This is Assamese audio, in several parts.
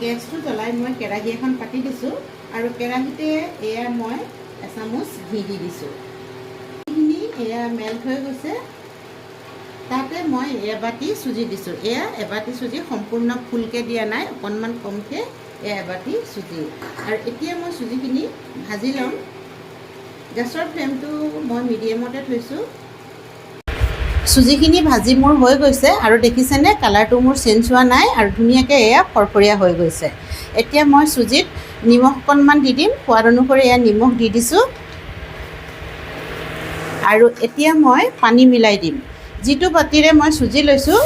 গেছটো জ্বলাই মই কেৰাহী এখন পাতি দিছোঁ আৰু কেৰাহীতে এয়া মই এচামুচ ঘি দি দিছোঁ। ঘিখিনি এয়া মেল্ট হৈ গৈছে। তাতে মই এবাটি চুজি দিছোঁ। এয়া এবাটি চুজি সম্পূৰ্ণ ফুলকৈ দিয়া নাই, অকণমান কমকৈ এয়া এবাটি চুজি। আৰু এতিয়া মই চুজিখিনি ভাজি ল'ম। গেছৰ ফ্লেমটো মই মিডিয়ামতে থৈছোঁ। চুজিখিনি ভাজি মোৰ হৈ গৈছে আৰু দেখিছেনে কালাৰটো মোৰ চেঞ্জ হোৱা নাই আৰু ধুনীয়াকৈ এয়া ফৰফৰীয়া হৈ গৈছে। এতিয়া মই চুজিত নিমখ অকণমান দি দিম, সোৱাদ অনুসৰি এয়া নিমখ দি দিছোঁ। আৰু এতিয়া মই পানী মিলাই দিম। যিটো বাতিৰে মই চুজি লৈছোঁ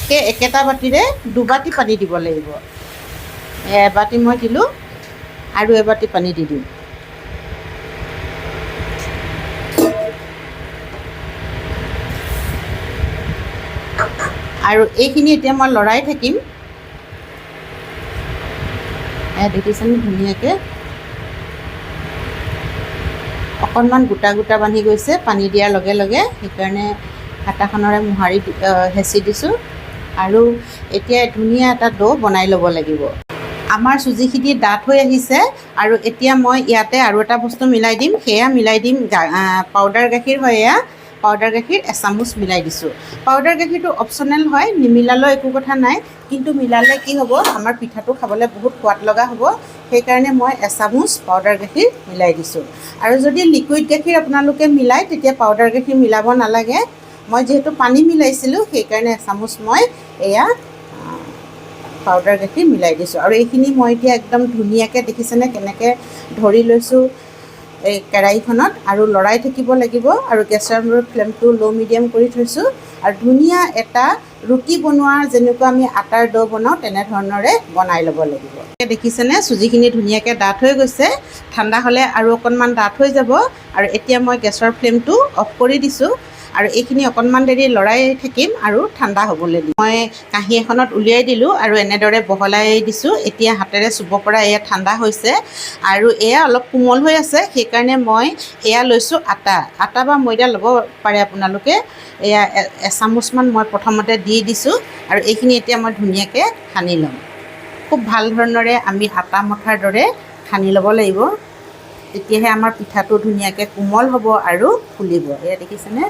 সেই একেটা বাতিৰে দুবাটি পানী দিব লাগিব। এবাটি মই দিলোঁ আৰু এবাটি পানী দি দিম। আৰু এইখিনি এতিয়া মই লৰাই থাকিম। দেখিছেনে ধুনীয়াকৈ অকণমান গোটা গোটা বান্ধি গৈছে পানী দিয়াৰ লগে লগে, সেইকাৰণে হাতাখনেৰে মোহাৰি হেঁচি দিছোঁ। আৰু এতিয়া ধুনীয়া এটা ডো বনাই ল'ব লাগিব। আমাৰ চুজিখিনি ডাঠ হৈ আহিছে আৰু এতিয়া মই ইয়াতে আৰু এটা বস্তু মিলাই দিম। সেয়া মিলাই দিম পাউডাৰ গাখীৰ হয়। এয়া পাউডাৰ গাখীৰ এচামুচ মিলাই দিছোঁ। পাউডাৰ গাখীৰটো অপশ্যনেল হয়, নিমিলালেও একো কথা নাই, কিন্তু মিলালে কি হ'ব, আমাৰ পিঠাটো খাবলৈ বহুত সোৱাদ লগা হ'ব। সেইকাৰণে মই এচামুচ পাউডাৰ গাখীৰ মিলাই দিছোঁ। আৰু যদি লিকুইড গাখীৰ আপোনালোকে মিলাই তেতিয়া পাউডাৰ গাখীৰ মিলাব নালাগে। মই যিহেতু পানী মিলাইছিলোঁ সেইকাৰণে এচামুচ মই এয়া পাউডাৰ গাখীৰ মিলাই দিছোঁ। আৰু এইখিনি মই এতিয়া একদম ধুনীয়াকৈ দেখিছেনে কেনেকৈ ধৰি লৈছোঁ এই কেৰাহীখনত, আৰু লৰাই থাকিব লাগিব। আৰু গেছৰ ফ্লেমটো ল' মিডিয়াম কৰি থৈছোঁ। আৰু ধুনীয়া এটা ৰুটি বনোৱাৰ যেনেকুৱা আমি আটাৰ ডো বনাওঁ তেনেধৰণৰে বনাই ল'ব লাগিব। দেখিছেনে চুজিখিনি ধুনীয়াকৈ ডাঠ হৈ গৈছে। ঠাণ্ডা হ'লে আৰু অকণমান ডাঠ হৈ যাব। আৰু এতিয়া মই গেছৰ ফ্লেমটো অফ কৰি দিছোঁ আৰু এইখিনি অকণমান দেৰি লৰাই থাকিম আৰু ঠাণ্ডা হ'বলৈ দিম। মই কাঁহী এখনত উলিয়াই দিলোঁ আৰু এনেদৰে বহলাই দিছোঁ। এতিয়া হাতেৰে চুব পৰা এয়া ঠাণ্ডা হৈছে আৰু এয়া অলপ কোমল হৈ আছে। সেইকাৰণে মই এয়া লৈছোঁ আটা বা ময়দা ল'ব পাৰে আপোনালোকে। এয়া এচামুচমান মই প্ৰথমতে দি দিছোঁ আৰু এইখিনি এতিয়া মই ধুনীয়াকৈ সানি ল'ম। খুব ভাল ধৰণৰে আমি আটা মঠাৰ দৰে সানি ল'ব লাগিব, তেতিয়াহে আমাৰ পিঠাটো ধুনীয়াকৈ কোমল হ'ব আৰু ফুলিব। এয়া দেখিছেনে।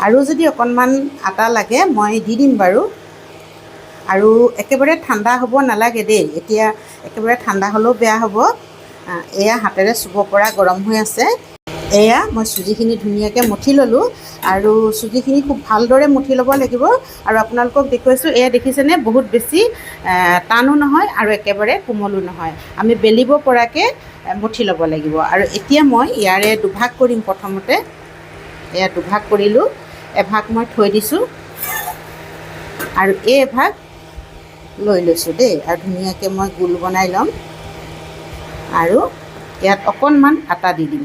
আৰু যদি অকণমান আটা লাগে মই দি দিম বাৰু। আৰু একেবাৰে ঠাণ্ডা হ'ব নালাগে দেই, এতিয়া একেবাৰে ঠাণ্ডা হ'লেও বেয়া হ'ব। এয়া হাতেৰে চুব পৰা গৰম হৈ আছে। এয়া মই চুজিখিনি ধুনীয়াকৈ মঠি ল'লোঁ আৰু চুজিখিনি খুব ভালদৰে মঠি ল'ব লাগিব। আৰু আপোনালোকক দেখুৱাইছোঁ, এয়া দেখিছেনে বহুত বেছি টানো নহয় আৰু একেবাৰে কোমলো নহয়, আমি বেলিব পৰাকৈ মঠি ল'ব লাগিব। আৰু এতিয়া মই ইয়াৰে দুভাগ কৰিম। প্ৰথমতে এয়া দুভাগ কৰিলোঁ, এভাগ মই থৈ দিছোঁ আৰু এই এভাগ লৈ লৈছোঁ দেই। আৰু ধুনীয়াকৈ মই গোল বনাই ল'ম আৰু ইয়াত অকণমান আটা দি দিম।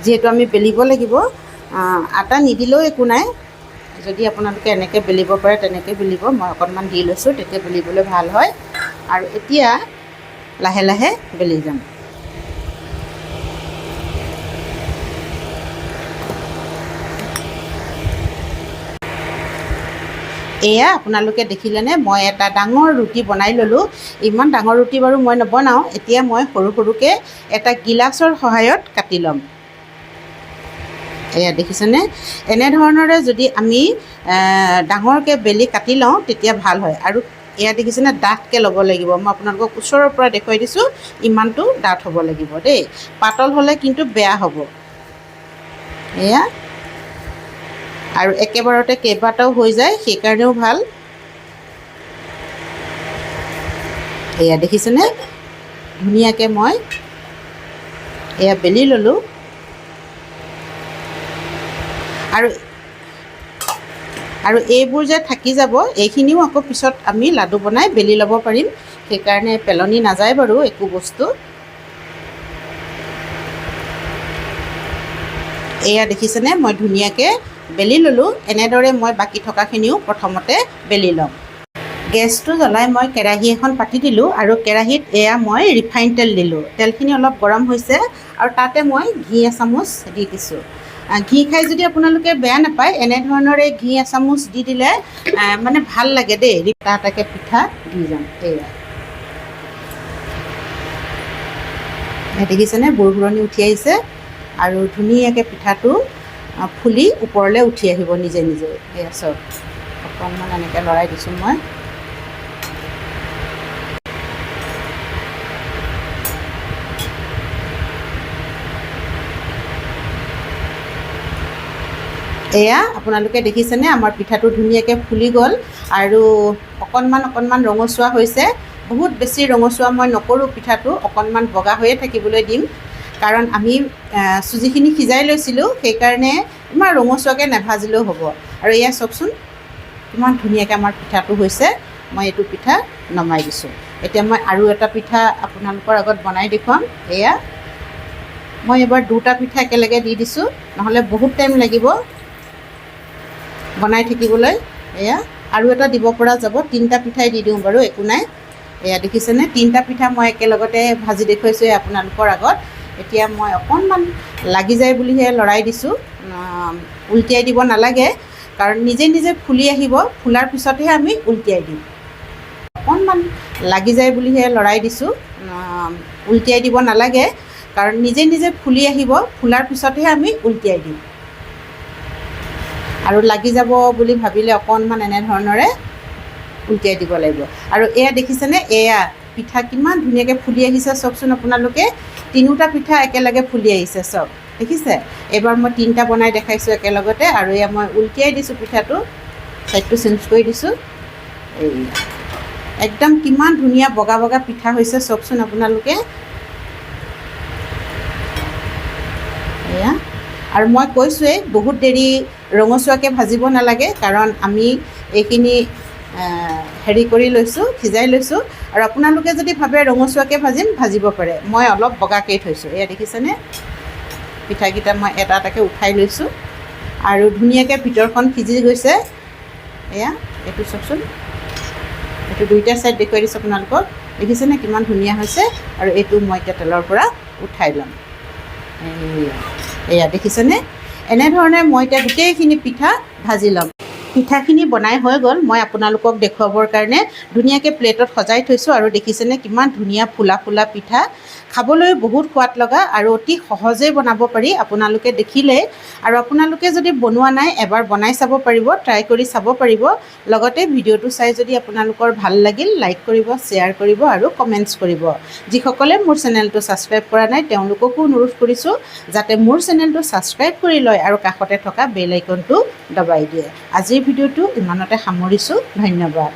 যিহেতু আমি বেলিব লাগিব, আটা নিদিলেও একো নাই, যদি আপোনালোকে এনেকৈ বেলিব পাৰে তেনেকৈ বেলিব। মই অকণমান দি লৈছোঁ, তেতিয়া বেলিবলৈ ভাল হয়। আৰু এতিয়া লাহে লাহে বেলি যাম। এয়া আপোনালোকে দেখিলেনে, মই এটা ডাঙৰ ৰুটি বনাই ল'লোঁ। ইমান ডাঙৰ ৰুটি বাৰু মই নবনাওঁ। এতিয়া মই সৰু সৰুকৈ এটা গিলাচৰ সহায়ত কাটি ল'ম। এয়া দেখিছেনে, এনেধৰণৰে যদি আমি ডাঙৰকৈ বেলি কাটি লওঁ তেতিয়া ভাল হয়। আৰু এয়া দেখিছেনে ডাঠকৈ ল'ব লাগিব। মই আপোনালোকক ওচৰৰ পৰা দেখুৱাই দিছোঁ, ইমানটো ডাঠ হ'ব লাগিব দেই, পাতল হ'লে কিন্তু বেয়া হ'ব। এয়া আৰু একেবাৰতে কেইবাটাও হৈ যায়, সেইকাৰণেও ভাল। এয়া দেখিছেনে ধুনীয়াকৈ মই এয়া বেলি ল'লোঁ। আৰু এইবোৰ যে থাকি যাব, এইখিনিও আকৌ পিছত আমি লাডু বনাই বেলি ল'ব পাৰিম। সেইকাৰণে পেলনি নাযায় বাৰু একো বস্তু। এয়া দেখিছেনে মই ধুনীয়াকৈ বেলি ল'লোঁ। এনেদৰে মই বাকী থকাখিনিও প্ৰথমতে বেলি ল'ম। গেছটো জ্বলাই মই কেৰাহী এখন পাতি দিলোঁ আৰু কেৰাহীত এয়া মই ৰিফাইন তেল দিলোঁ। তেলখিনি অলপ গৰম হৈছে আৰু তাতে মই ঘি এচামুচ দি দিছোঁ। ঘি খাই যদি আপোনালোকে বেয়া নাপায়, এনেধৰণৰে ঘি এচামুচ দি দিলে মানে ভাল লাগে দেই। এটা এটাকৈ পিঠা দি যাম। এয়া দেখিছেনে, বুৰবুৰণি উঠি আহিছে আৰু ধুনীয়াকৈ পিঠাটো ফুলি ওপৰলৈ উঠি আহিব নিজে নিজে। এয়া চব অকণমান এনেকৈ লৰাই দিছোঁ মই। এয়া আপোনালোকে দেখিছেনে, আমাৰ পিঠাটো ধুনীয়াকৈ ফুলি গ'ল আৰু অকণমান ৰঙচুৱা হৈছে। বহুত বেছি ৰঙচুৱা মই নকৰোঁ পিঠাটো, অকণমান বগা হৈয়ে থাকিবলৈ দিম। কাৰণ আমি চুজিখিনি সিজাই লৈছিলোঁ, সেইকাৰণে ইমান ৰঙচুৱাকৈ নাভাজিলেও হ'ব। আৰু এয়া চাওকচোন কিমান ধুনীয়াকৈ আমাৰ পিঠাটো হৈছে। মই এইটো পিঠা নমাই দিছোঁ। এতিয়া মই আৰু এটা পিঠা আপোনালোকৰ আগত বনাই দেখুৱাম। এয়া মই এবাৰ দুটা পিঠা একেলগে দি দিছোঁ, নহ'লে বহুত টাইম লাগিব বনাই থাকিবলৈ। এয়া আৰু এটা দিব পৰা যাব, তিনিটা পিঠাই দি দিওঁ বাৰু, একো নাই। এয়া দেখিছেনে, তিনিটা পিঠা মই একেলগতে ভাজি দেখুৱাইছোঁ আপোনালোকৰ আগত। এতিয়া মই অকণমান লাগি যায় বুলিহে লৰাই দিছোঁ, উলটিয়াই দিব নালাগে, কাৰণ নিজে নিজে ফুলি আহিব। ফুলাৰ পিছতহে আমি উলটিয়াই দিম। অকণমান লাগি যায় বুলিহে লৰাই দিছোঁ, উলটিয়াই দিব নালাগে, কাৰণ নিজে নিজে ফুলি আহিব। ফুলাৰ পিছতহে আমি উলটিয়াই দিম। আৰু লাগি যাব বুলি ভাবিলে অকণমান এনেধৰণৰে উলটিয়াই দিব লাগিব। আৰু এয়া দেখিছেনে, এয়া পিঠা কিমান ধুনীয়াকৈ ফুলি আহিছে চাওকচোন আপোনালোকে। তিনিওটা পিঠা একেলগে ফুলি আহিছে চব, দেখিছে। এইবাৰ মই তিনিটা বনাই দেখাইছোঁ একেলগতে। আৰু এয়া মই উলটিয়াই দিছোঁ পিঠাটো, ছাইডটো চেঞ্জ কৰি দিছোঁ। এইয়া একদম কিমান ধুনীয়া বগা বগা পিঠা হৈছে চাওকচোন আপোনালোকে। এয়া আৰু মই কৈছোঁৱেই, বহুত দেৰি ৰঙচুৱাকৈ ভাজিব নালাগে, কাৰণ আমি এইখিনি হেৰি কৰি লৈছোঁ, সিজাই লৈছোঁ। আৰু আপোনালোকে যদি ভাবে ৰঙচুৱাকৈ ভাজিম, ভাজিব পাৰে। মই অলপ বগাকেই থৈছোঁ। এয়া দেখিছেনে, পিঠাকেইটা মই এটা এটাকৈ উঠাই লৈছোঁ আৰু ধুনীয়াকৈ ভিতৰখন সিজি গৈছে। এয়া এইটো চাওকচোন, এইটো দুইটা ছাইড দেখুৱাই দিছোঁ আপোনালোকক। দেখিছেনে কিমান ধুনীয়া হৈছে। আৰু এইটো মই এতিয়া তেলৰ পৰা উঠাই ল'ম। এয়া দেখিছেনে, এনেধৰণে মই এতিয়া গোটেইখিনি পিঠা ভাজি ল'ম। পিঠাখিনি বনাই হৈ গ'ল। মই আপোনালোকক দেখুৱাবৰ কাৰণে ধুনীয়াকৈ প্লেটত সজাই থৈছোঁ। আৰু দেখিছেনে কিমান ধুনীয়া ফুলা ফুলা পিঠা, খাবলৈ বহুত সোৱাদ লগা আৰু অতি সহজেই বনাব পাৰি। আপোনালোকে দেখিলে, আৰু আপোনালোকে যদি বনোৱা নাই এবাৰ বনাই চাব পাৰিব, ট্ৰাই কৰি চাব পাৰিব। লগতে ভিডিঅ'টো চাই যদি আপোনালোকৰ ভাল লাগিল, লাইক কৰিব, শ্বেয়াৰ কৰিব আৰু কমেণ্টছ কৰিব। যিসকলে মোৰ চেনেলটো ছাবস্ক্ৰাইব কৰা নাই তেওঁলোককো অনুৰোধ কৰিছোঁ যাতে মোৰ চেনেলটো ছাবস্ক্ৰাইব কৰি লয় আৰু কাষতে থকা বেল আইকনটো দবাই দিয়ে। আজিৰ ভিডিঅ'টো ইমানতে সামৰিছোঁ। ধন্যবাদ।